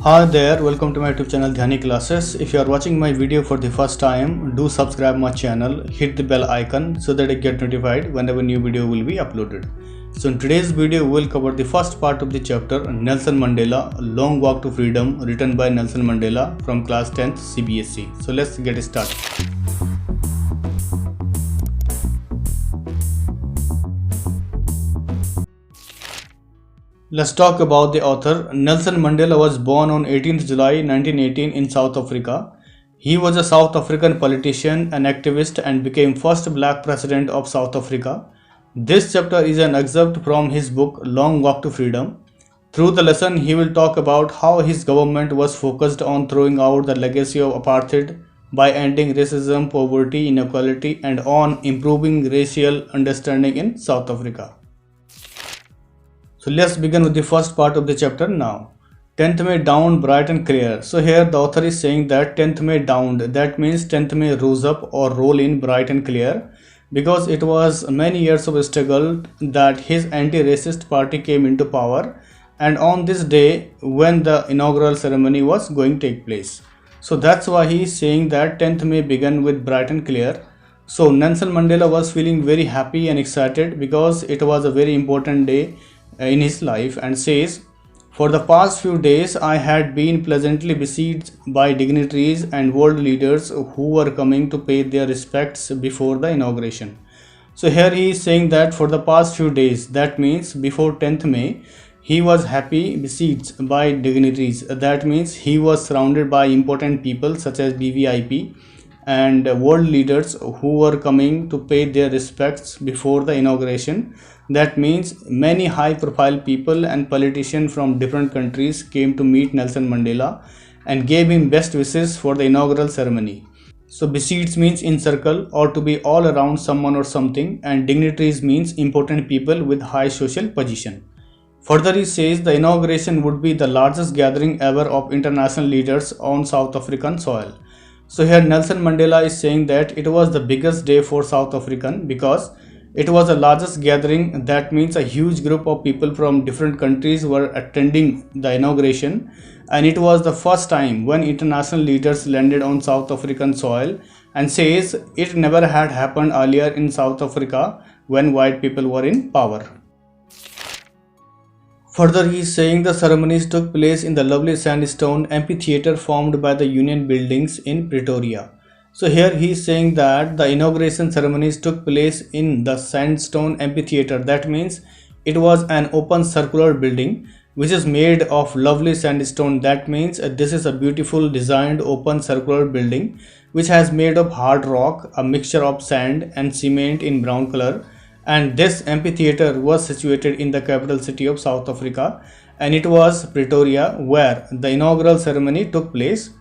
Hi there, welcome to my YouTube channel Dhyani Classes. If you are watching my video for the first time, do subscribe my channel, hit the bell icon so that you get notified whenever new video will be uploaded. So in today's video, we will cover the first part of the chapter Nelson Mandela, Long Walk to Freedom, written by Nelson Mandela from class 10th CBSE. So let's get started. Let's talk about the author. Nelson Mandela was born on 18th July 1918 in South Africa. He was a South African politician and activist and became first black president of South Africa. This chapter is an excerpt from his book Long Walk to Freedom. Through the lesson, he will talk about how his government was focused on throwing out the legacy of apartheid by ending racism, poverty, inequality, and on improving racial understanding in South Africa. So let's begin with the first part of the chapter now. 10th May dawned bright and clear. So here the author is saying that 10th May dawned. That means 10th May rose up or roll in bright and clear, because it was many years of struggle that his anti-racist party came into power, and on this day when the inaugural ceremony was going to take place. So that's why he is saying that 10th May began with bright and clear. So Nelson Mandela was feeling very happy and excited because it was a very important day in his life, and says, "For the past few days I had been pleasantly besieged by dignitaries and world leaders who were coming to pay their respects before the inauguration." So here he is saying that for the past few days, that means before 10th May, he was happy besieged by dignitaries. That means he was surrounded by important people such as VVIP and world leaders who were coming to pay their respects before the inauguration. That means many high profile people and politicians from different countries came to meet Nelson Mandela and gave him best wishes for the inaugural ceremony. So besieged means encircle or to be all around someone or something, and dignitaries means important people with high social position. Further, he says the inauguration would be the largest gathering ever of international leaders on South African soil. So here Nelson Mandela is saying that it was the biggest day for South African because it was the largest gathering. That means a huge group of people from different countries were attending the inauguration, and it was the first time when international leaders landed on South African soil, and says it never had happened earlier in South Africa when white people were in power. Further, he is saying the ceremonies took place in the lovely sandstone amphitheatre formed by the Union buildings in Pretoria. So here he is saying that the inauguration ceremonies took place in the sandstone amphitheatre. That means it was an open circular building which is made of lovely sandstone. That means this is a beautiful designed open circular building which has made of hard rock, a mixture of sand and cement in brown color. And this amphitheatre was situated in the capital city of South Africa, and it was Pretoria where the inaugural ceremony took place.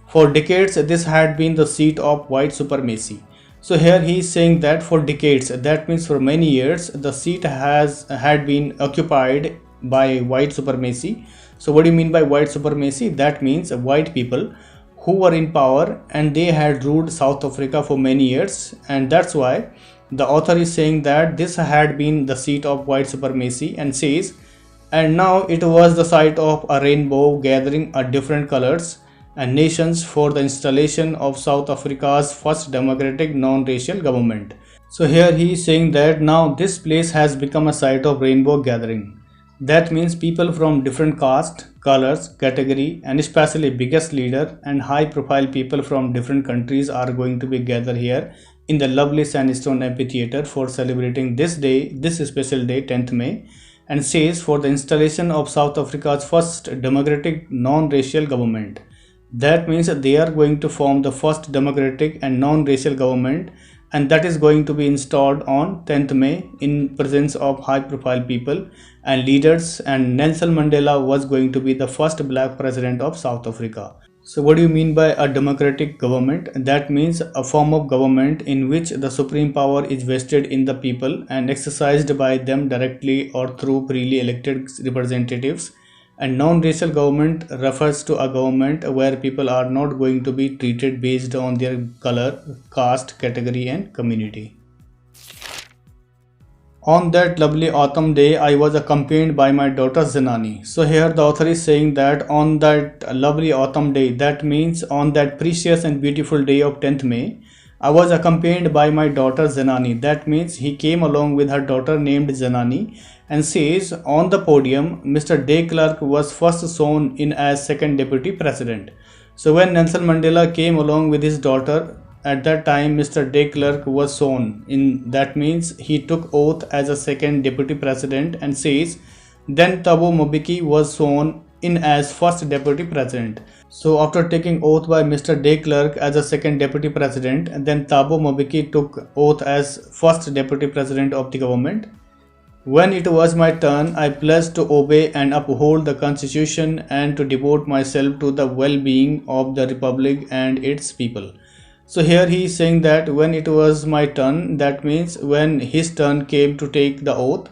For decades this had been the seat of white supremacy. So here he is saying that for decades, that means for many years, the seat had been occupied by white supremacy. So what do you mean by white supremacy? That means white people who were in power and they had ruled South Africa for many years, and that's why the author is saying that this had been the seat of white supremacy, and says, and now it was the site of a rainbow gathering of different colors and nations for the installation of South Africa's first democratic non-racial government. So here he is saying that now this place has become a site of rainbow gathering. That means people from different caste, colors, category, and especially biggest leader and high profile people from different countries are going to be gathered here in the lovely sandstone amphitheatre for celebrating this day, this special day, 10th May, and says for the installation of South Africa's first democratic non-racial government. That means they are going to form the first democratic and non-racial government, and that is going to be installed on 10th May in presence of high profile people and leaders, and Nelson Mandela was going to be the first black president of South Africa. So what do you mean by a democratic government? That means a form of government in which the supreme power is vested in the people and exercised by them directly or through freely elected representatives. And non-racial government refers to a government where people are not going to be treated based on their color, caste, category and community. On that lovely autumn day, I was accompanied by my daughter Zinani. So here the author is saying that on that lovely autumn day, that means on that precious and beautiful day of 10th May, I was accompanied by my daughter Zinani. That means he came along with her daughter named Zinani, and says on the podium, Mr. De Klerk was first sworn in as second deputy president. So when Nelson Mandela came along with his daughter, at that time Mr. De Klerk was sworn in. That means he took oath as a second deputy president, and says then Thabo Mbeki was sworn in as first deputy president. So after taking oath by Mr. De Klerk as a second deputy president, then Thabo Mbeki took oath as first deputy president of the government. When it was my turn, I pledged to obey and uphold the constitution and to devote myself to the well-being of the republic and its people. So here he is saying that when it was my turn, that means when his turn came to take the oath,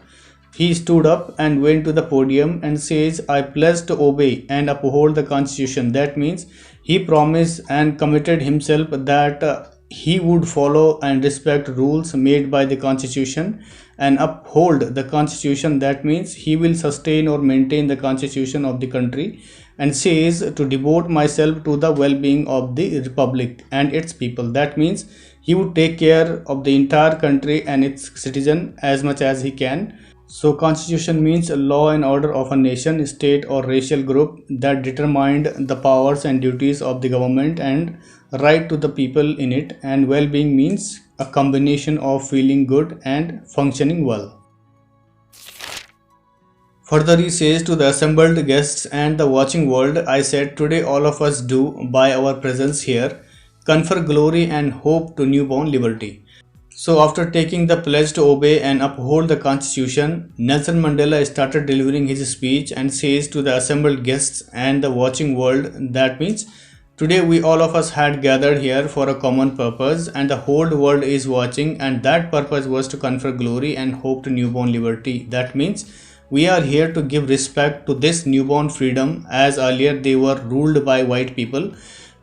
he stood up and went to the podium and says, I pledge to obey and uphold the constitution. That means he promised and committed himself that he would follow and respect rules made by the constitution and uphold the constitution. That means he will sustain or maintain the constitution of the country, and says to devote myself to the well-being of the republic and its people. That means he would take care of the entire country and its citizen as much as he can. So constitution means a law and order of a nation, state or racial group that determined the powers and duties of the government and right to the people in it, and well-being means a combination of feeling good and functioning well. Further he says to the assembled guests and the watching world, I said today all of us do by our presence here confer glory and hope to newborn liberty. So after taking the pledge to obey and uphold the constitution, Nelson Mandela started delivering his speech and says to the assembled guests and the watching world, that means today we all of us had gathered here for a common purpose, and the whole world is watching, and that purpose was to confer glory and hope to newborn liberty. That means we are here to give respect to this newborn freedom, as earlier they were ruled by white people,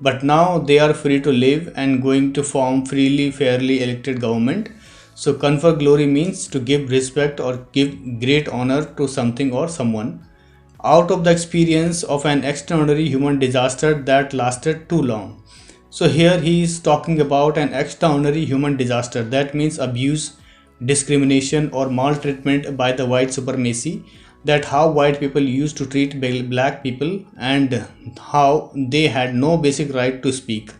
but now they are free to live and going to form freely, fairly elected government. So confer glory means to give respect or give great honor to something or someone out of the experience of an extraordinary human disaster that lasted too long. So here he is talking about an extraordinary human disaster, that means abuse, discrimination or maltreatment by the white supremacy, that how white people used to treat black people and how they had no basic right to speak.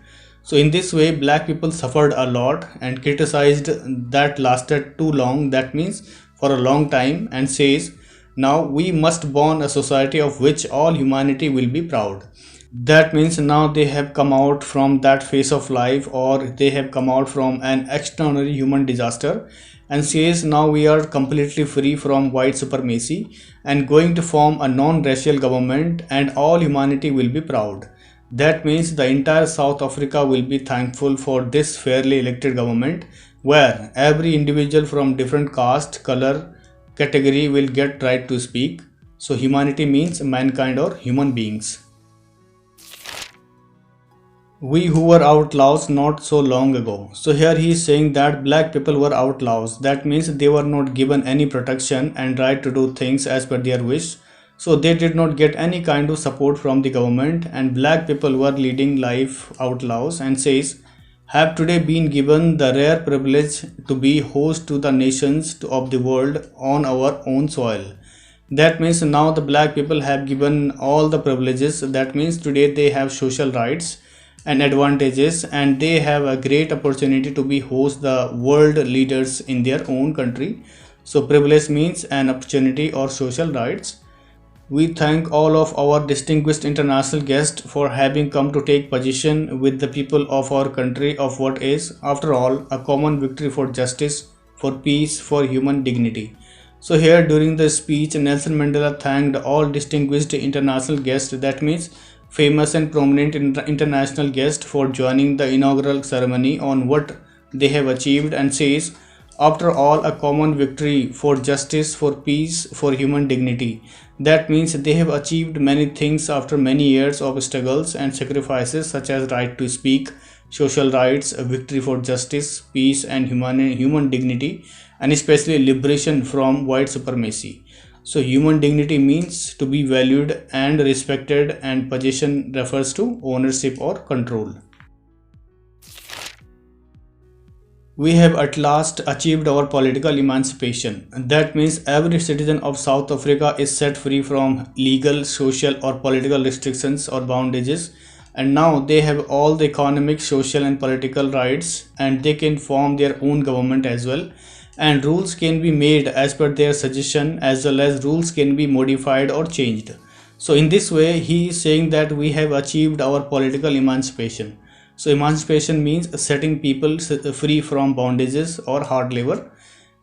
So in this way black people suffered a lot and criticized that lasted too long, that means for a long time, and says now we must born a society of which all humanity will be proud. That means now they have come out from that phase of life, or they have come out from an extraordinary human disaster, and says now we are completely free from white supremacy and going to form a non-racial government and all humanity will be proud. That means the entire South Africa will be thankful for this fairly elected government, where every individual from different caste, color, category will get right to speak. So humanity means mankind or human beings. We who were outlaws not so long ago. So here he is saying that black people were outlaws. That means they were not given any protection and right to do things as per their wish. So they did not get any kind of support from the government, and black people were leading life outlaws, and says have today been given the rare privilege to be host to the nations of the world on our own soil. That means now the black people have given all the privileges. That means today they have social rights and advantages, and they have a great opportunity to be host the world leaders in their own country. So privilege means an opportunity or social rights. We thank all of our distinguished international guests for having come to take position with the people of our country of what is, after all, a common victory for justice, for peace, for human dignity. So here during the speech, Nelson Mandela thanked all distinguished international guests, that means famous and prominent international guests, for joining the inaugural ceremony on what they have achieved, and says after all a common victory for justice, for peace, for human dignity. That means they have achieved many things after many years of struggles and sacrifices, such as right to speak, social rights, a victory for justice, peace and human dignity, and especially liberation from white supremacy. So human dignity means to be valued and respected, and possession refers to ownership or control. We have at last achieved our political emancipation. That means every citizen of South Africa is set free from legal, social, or political restrictions or bondages, and now they have all the economic, social, and political rights, and they can form their own government as well. And rules can be made as per their suggestion, as well as rules can be modified or changed. So, in this way, he is saying that we have achieved our political emancipation. So emancipation means setting people free from bondages or hard labor.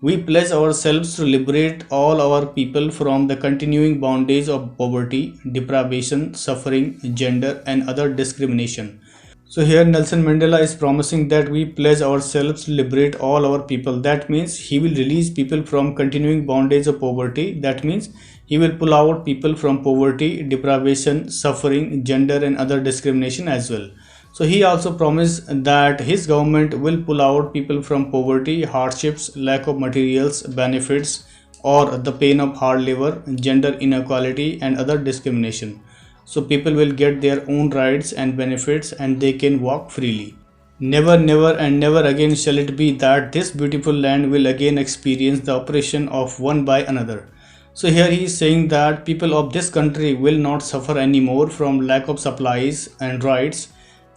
We pledge ourselves to liberate all our people from the continuing bondage of poverty, deprivation, suffering, gender, and other discrimination. So here Nelson Mandela is promising that we pledge ourselves to liberate all our people. That means he will release people from continuing bondage of poverty. That means he will pull out people from poverty, deprivation, suffering, gender, and other discrimination as well. So he also promised that his government will pull out people from poverty, hardships, lack of materials, benefits, or the pain of hard labor, gender inequality, and other discrimination. So people will get their own rights and benefits, and they can walk freely. Never, never, and never again shall it be that this beautiful land will again experience the oppression of one by another. So here he is saying that people of this country will not suffer anymore from lack of supplies and rights,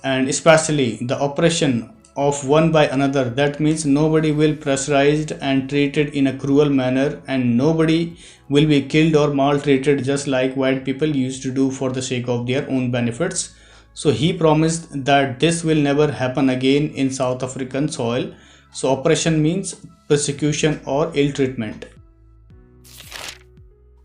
and especially the oppression of one by another. That means nobody will pressurized and treated in a cruel manner, and nobody will be killed or maltreated just like white people used to do for the sake of their own benefits. So he promised that this will never happen again in South African soil. So oppression means persecution or ill treatment.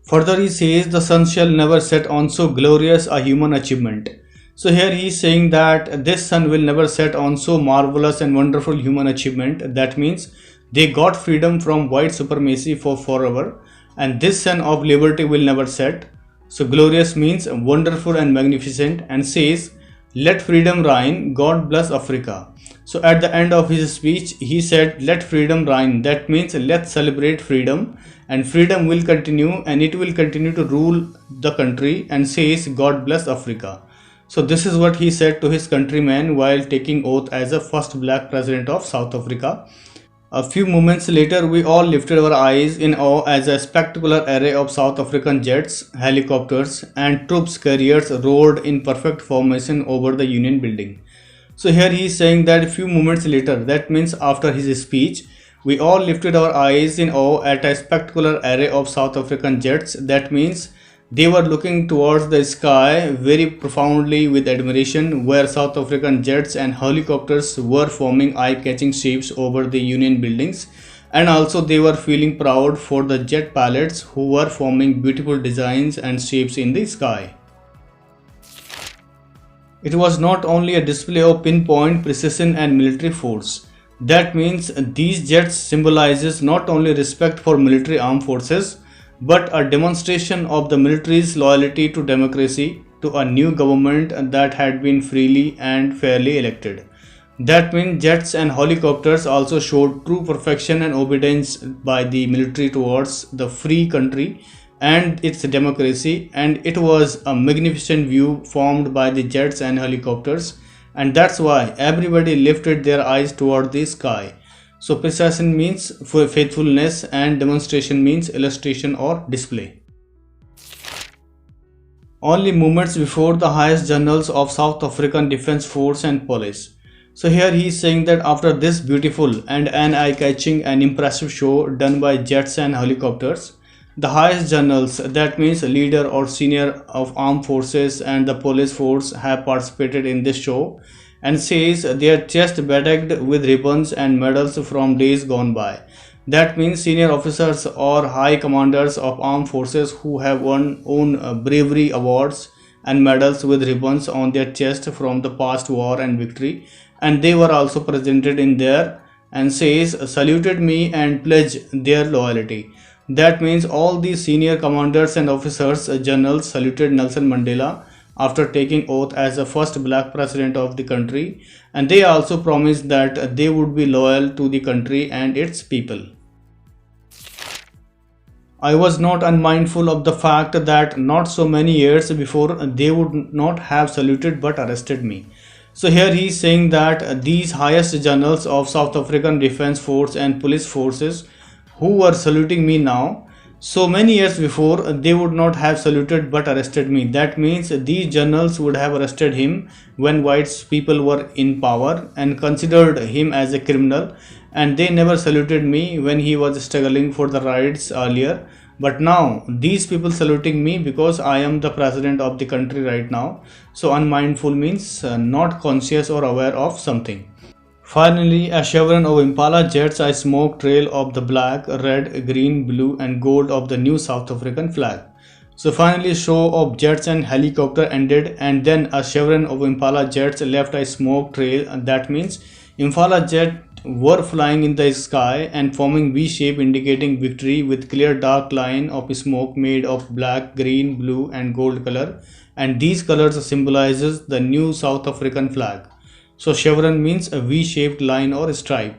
Further he says the sun shall never set on so glorious a human achievement. So here he is saying that this sun will never set on so marvelous and wonderful human achievement. That means they got freedom from white supremacy for forever, and this sun of liberty will never set. So glorious means wonderful and magnificent, and says, let freedom reign, God bless Africa. So at the end of his speech he said, let freedom reign. That means let's celebrate freedom, and freedom will continue, and it will continue to rule the country, and says, God bless Africa. So this is what he said to his countrymen while taking oath as the first black president of South Africa. A few moments later, we all lifted our eyes in awe as a spectacular array of South African jets, helicopters, and troops carriers roared in perfect formation over the Union building. So here he is saying that a few moments later, that means after his speech, we all lifted our eyes in awe at a spectacular array of South African jets. That means they were looking towards the sky very profoundly with admiration, where South African jets and helicopters were forming eye-catching shapes over the Union buildings, and also they were feeling proud for the jet pilots who were forming beautiful designs and shapes in the sky. It was not only a display of pinpoint precision and military force. That means these jets symbolizes not only respect for military armed forces, but a demonstration of the military's loyalty to democracy, to a new government that had been freely and fairly elected. That means jets and helicopters also showed true perfection and obedience by the military towards the free country and its democracy, and it was a magnificent view formed by the jets and helicopters, and that's why everybody lifted their eyes toward the sky. So precision means faithfulness, and demonstration means illustration or display. Only moments before the highest generals of South African Defence Force and Police. So here he is saying that after this beautiful and an eye-catching and impressive show done by jets and helicopters, the highest generals, that means leader or senior of armed forces and the police force, have participated in this show, and says their chest bedecked with ribbons and medals from days gone by. That means senior officers or high commanders of armed forces who have won bravery awards and medals with ribbons on their chest from the past war and victory, and they were also presented in there, and says saluted me and pledged their loyalty. That means all these senior commanders and officers, generals, saluted Nelson Mandela after taking oath as the first black president of the country, and they also promised that they would be loyal to the country and its people. I was not unmindful of the fact that not so many years before they would not have saluted but arrested me. So here he is saying that these highest generals of South African Defence Force and police forces who were saluting me now, so many years before they would not have saluted but arrested me. That means these generals would have arrested him when white people were in power and considered him as a criminal, and they never saluted me when he was struggling for the rights earlier. But now these people saluting me because I am the president of the country right now. So unmindful means not conscious or aware of something. Finally, a chevron of Impala jets, a smoke trail of the black, red, green, blue and gold of the new South African flag. So finally, show of jets and helicopter ended, and then a chevron of Impala jets left a smoke trail. And that means Impala jets were flying in the sky and forming V shape indicating victory with clear dark line of smoke made of black, green, blue and gold color, and these colors symbolizes the new South African flag. So chevron means a V-shaped line or stripe.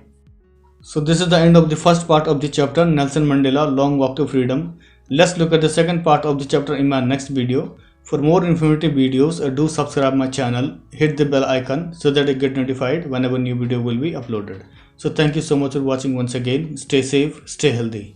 So this is the end of the first part of the chapter, Nelson Mandela Long Walk to Freedom. Let's look at the second part of the chapter in my next video. For more informative videos, do subscribe my channel, hit the bell icon so that you get notified whenever new video will be uploaded. So thank you so much for watching once again. Stay safe, stay healthy.